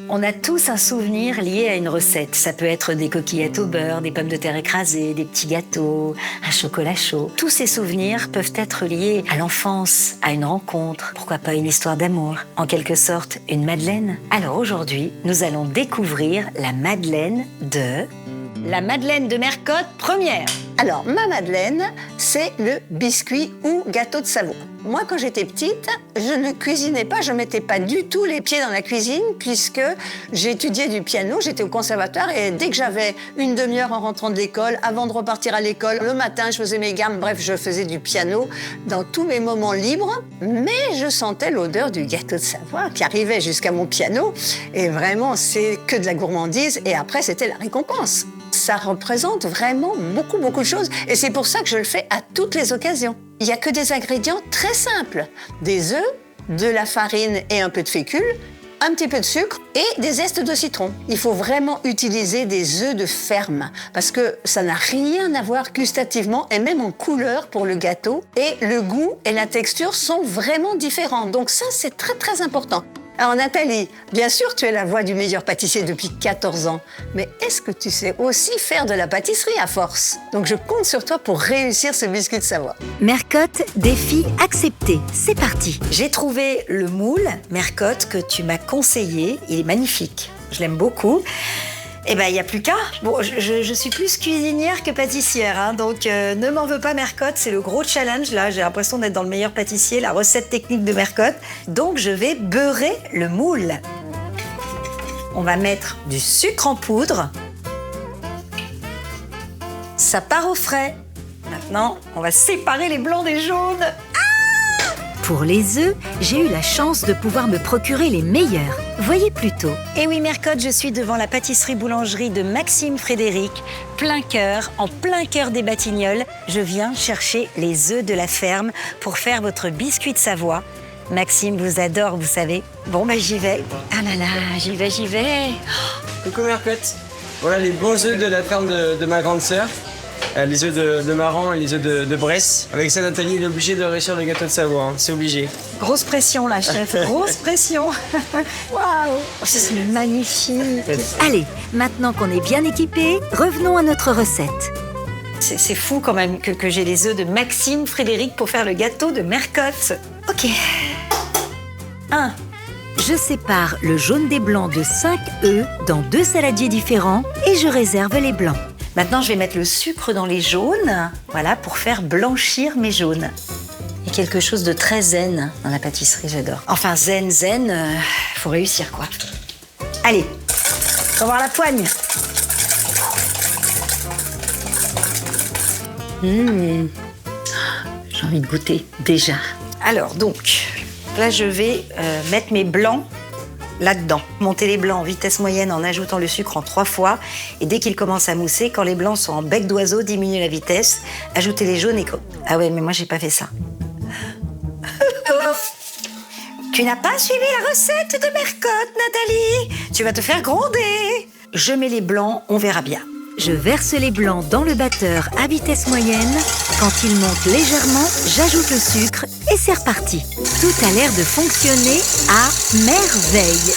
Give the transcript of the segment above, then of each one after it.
On a tous un souvenir lié à une recette. Ça peut être des coquillettes au beurre, des pommes de terre écrasées, des petits gâteaux, un chocolat chaud. Tous ces souvenirs peuvent être liés à l'enfance, à une rencontre, pourquoi pas une histoire d'amour, en quelque sorte une madeleine. Alors aujourd'hui, nous allons découvrir la madeleine de Mercotte première. Alors, ma madeleine, c'est le biscuit ou gâteau de Savoie. Moi, quand j'étais petite, je ne cuisinais pas, je ne mettais pas du tout les pieds dans la cuisine puisque j'étudiais du piano, j'étais au conservatoire et dès que j'avais une demi-heure en rentrant de l'école, avant de repartir à l'école, le matin, je faisais mes gammes, bref, je faisais du piano dans tous mes moments libres, mais je sentais l'odeur du gâteau de Savoie qui arrivait jusqu'à mon piano et vraiment, c'est que de la gourmandise et après, c'était la récompense. Ça représente vraiment beaucoup de choses et c'est pour ça que je le fais à toutes les occasions. Il n'y a que des ingrédients très simples. Des œufs, de la farine et un peu de fécule, un petit peu de sucre et des zestes de citron. Il faut vraiment utiliser des œufs de ferme parce que ça n'a rien à voir gustativement et même en couleur pour le gâteau. Et le goût et la texture sont vraiment différents. Donc ça, c'est très important. Alors Nathalie, bien sûr, tu es la voix du meilleur pâtissier depuis 14 ans, mais est-ce que tu sais aussi faire de la pâtisserie à force? Donc je compte sur toi pour réussir ce biscuit de Savoie. Mercotte, défi accepté. C'est parti. J'ai trouvé le moule, Mercotte, que tu m'as conseillé. Il est magnifique. Je l'aime beaucoup. Eh ben, il n'y a plus qu'à. Bon, je suis plus cuisinière que pâtissière, hein, donc ne m'en veux pas, Mercotte, c'est le gros challenge, là. J'ai l'impression d'être dans le meilleur pâtissier, la recette technique de Mercotte. Donc, je vais beurrer le moule. On va mettre du sucre en poudre. Ça part au frais. Maintenant, on va séparer les blancs des jaunes. Pour les œufs, j'ai eu la chance de pouvoir me procurer les meilleurs. Voyez plutôt. Et oui, Mercotte, je suis devant la pâtisserie-boulangerie de Maxime Frédéric, en plein cœur des Batignolles. Je viens chercher les œufs de la ferme pour faire votre biscuit de Savoie. Maxime vous adore, vous savez. Bon, j'y vais. Ah là là, j'y vais. Coucou Mercotte. Voilà les bons œufs de la ferme de ma grande sœur. Les œufs de Maran et les œufs de Bresse. Avec ça, Nathalie est obligée de réussir le gâteau de Savoie, hein. C'est obligé. Grosse pression là, chef, grosse pression. Waouh, c'est magnifique. Allez, maintenant qu'on est bien équipés, revenons à notre recette. C'est fou quand même que j'ai les œufs de Maxime Frédéric pour faire le gâteau de Mercotte. Ok. 1. Je sépare le jaune des blancs de 5 œufs dans 2 saladiers différents et je réserve les blancs. Maintenant, je vais mettre le sucre dans les jaunes, voilà, pour faire blanchir mes jaunes. Il y a quelque chose de très zen dans la pâtisserie, j'adore. Enfin, zen, faut réussir, quoi. Allez, faut voir la poigne. J'ai envie de goûter, déjà. Alors, donc, là, je vais mettre mes blancs là-dedans. Monter les blancs en vitesse moyenne en ajoutant le sucre en 3 fois. Et dès qu'ils commencent à mousser, quand les blancs sont en bec d'oiseau, diminuez la vitesse. Ajoutez les jaunes et... Ah ouais, mais moi, j'ai pas fait ça. Tu n'as pas suivi la recette de Mercotte, Nathalie. Tu vas te faire gronder. Je mets les blancs, on verra bien. Je verse les blancs dans le batteur à vitesse moyenne. Quand ils montent légèrement, j'ajoute le sucre et c'est reparti. Tout a l'air de fonctionner à merveille.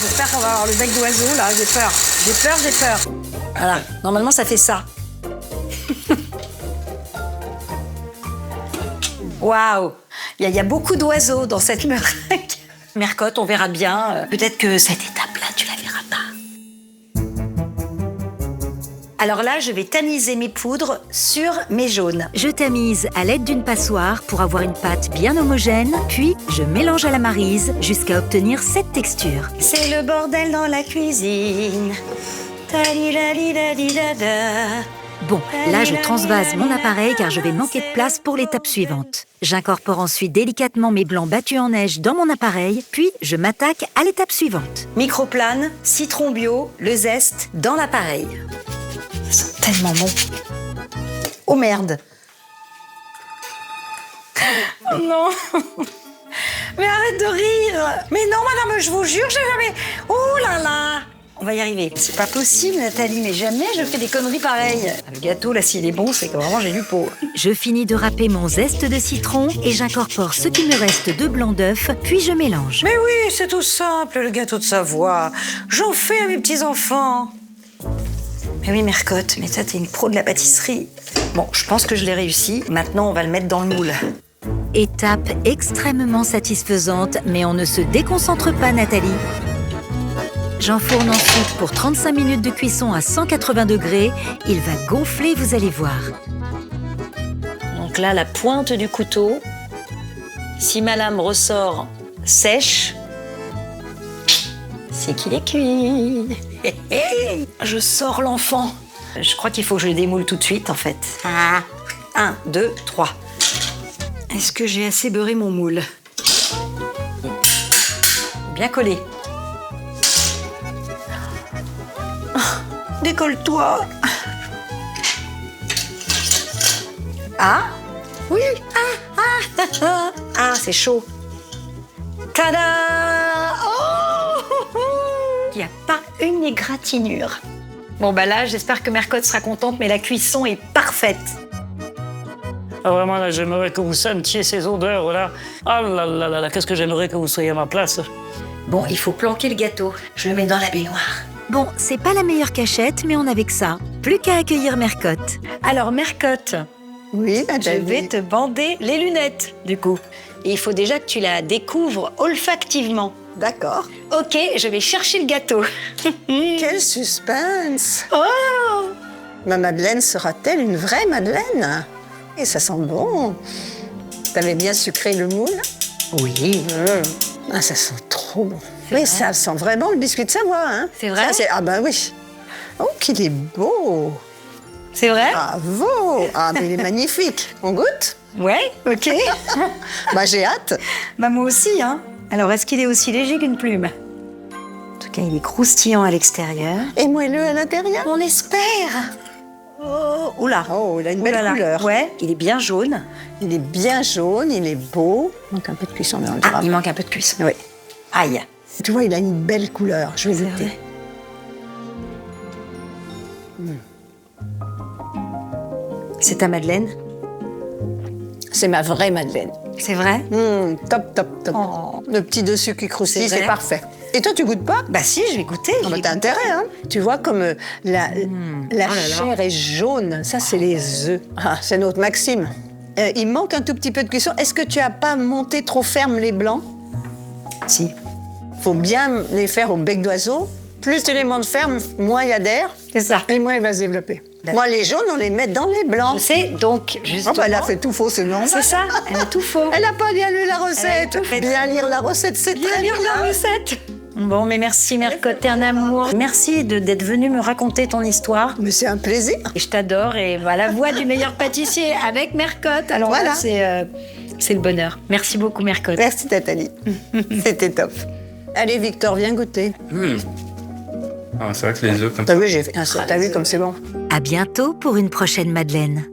J'espère qu'on va avoir le bec d'oiseau, là. J'ai peur. Voilà, normalement, ça fait ça. Waouh! Il y a beaucoup d'oiseaux dans cette meringue. Mercotte, on verra bien. Peut-être que cette étape-là, tu la verras pas. Alors là, je vais tamiser mes poudres sur mes jaunes. Je tamise à l'aide d'une passoire pour avoir une pâte bien homogène, puis je mélange à la maryse jusqu'à obtenir cette texture. C'est le bordel dans la cuisine. Bon, là, je transvase mon appareil car je vais manquer de place pour l'étape suivante. J'incorpore ensuite délicatement mes blancs battus en neige dans mon appareil, puis je m'attaque à l'étape suivante. Microplane, citron bio, le zeste dans l'appareil. Ils sont tellement bons. Oh merde. Oh non. Mais arrête de rire. Mais non, madame, je vous jure, j'ai jamais... Oh là là. On va y arriver. C'est pas possible, Nathalie, mais jamais je fais des conneries pareilles. Le gâteau, là, s'il est bon, c'est que vraiment j'ai du pot. Je finis de râper mon zeste de citron et j'incorpore ce qui me reste de blanc d'œuf, puis je mélange. Mais oui, c'est tout simple, le gâteau de Savoie. J'en fais à mes petits-enfants. Mais oui, Mercotte, mais ça, t'es une pro de la pâtisserie. Bon, je pense que je l'ai réussi. Maintenant, on va le mettre dans le moule. Étape extrêmement satisfaisante, mais on ne se déconcentre pas, Nathalie. J'enfourne ensuite pour 35 minutes de cuisson à 180 degrés. Il va gonfler, vous allez voir. Donc là, la pointe du couteau. Si ma lame ressort sèche, c'est qu'il est cuit. Je sors l'enfant. Je crois qu'il faut que je le démoule tout de suite, en fait. 1, 2, 3. Est-ce que j'ai assez beurré mon moule? Bien collé. Décolle-toi. Ah? Oui. Ah, c'est chaud. Tada! Oh! Il n'y a pas une égratignure. Bon, bah là, j'espère que Mercotte sera contente, mais la cuisson est parfaite. Ah, vraiment, là, j'aimerais que vous sentiez ces odeurs, là. Ah là là là là, qu'est-ce que j'aimerais que vous soyez à ma place. Bon, il faut planquer le gâteau. Je le mets dans la baignoire. Bon, c'est pas la meilleure cachette, mais on avait que ça. Plus qu'à accueillir Mercotte. Alors, Mercotte, Oui, je Nathalie. vais te bander les lunettes, du coup. Et il faut déjà que tu la découvres olfactivement. D'accord. Ok, je vais chercher le gâteau. Quel suspense! Oh! Ma Madeleine sera-t-elle une vraie Madeleine? Et ça sent bon. T'avais bien sucré le moule? Oui. Ah, ça sent trop bon. C'est Oui, vrai. ça sent vraiment le biscuit de Savoie, hein? C'est vrai? Ça, ah ben oui. Oh, qu'il est beau! C'est vrai? Bravo! Ah, mais il est magnifique. On goûte? Ouais, ok. Bah, j'ai hâte. Bah moi aussi, hein. Alors, est-ce qu'il est aussi léger qu'une plume? En tout cas, il est croustillant à l'extérieur. Et moelleux à l'intérieur? On espère. Oh, oula. Oh, il a une belle Oulala. couleur. Ouais, il est bien jaune. Il est bien jaune, il est beau. Il manque un peu de cuisson, mais on le Ah, verra. il manque un peu de cuisson. Oui. Aïe. Tu vois, il a une belle couleur. Je vais C'est goûter. vrai. C'est ta Madeleine? C'est ma vraie Madeleine. C'est vrai? Top, top, top. Oh. Le petit dessus qui croustille, C'est c'est vrai. parfait. Et toi, tu goûtes pas? Bah si, je vais goûter. Ah bah, t'as intérêt, hein? Tu vois comme la Oh là là. chair est jaune. Ça, c'est les œufs. Ah, c'est notre Maxime. Il manque un tout petit peu de cuisson. Est-ce que tu as pas monté trop ferme les blancs? Si. Faut bien les faire au bec d'oiseau. Plus tu les montes ferme, moins il y a d'air. C'est ça. Et moins il va se développer. Moi, les jaunes, on les met dans les blancs. Je sais, donc, Oh, justement... bah, elle a fait tout faux, c'est normal. C'est ça, elle a tout faux. Elle n'a pas bien lu la Elle a recette. tout fait. Bien lire la recette, c'est Bien très lire bien. la recette. Bon, mais merci Mercotte, t'es un amour. Merci d'être venue me raconter ton histoire. Mais c'est un plaisir. Et je t'adore et bah, la voix du meilleur pâtissier avec Mercotte. Alors Voilà. là, c'est le bonheur. Merci beaucoup Mercotte. Merci, Nathalie. C'était top. Allez, Victor, viens goûter. Ah, c'est vrai que les œufs comme T'as ça. vu, j'ai fait un T'as vu comme c'est bon? À bientôt pour une prochaine Madeleine.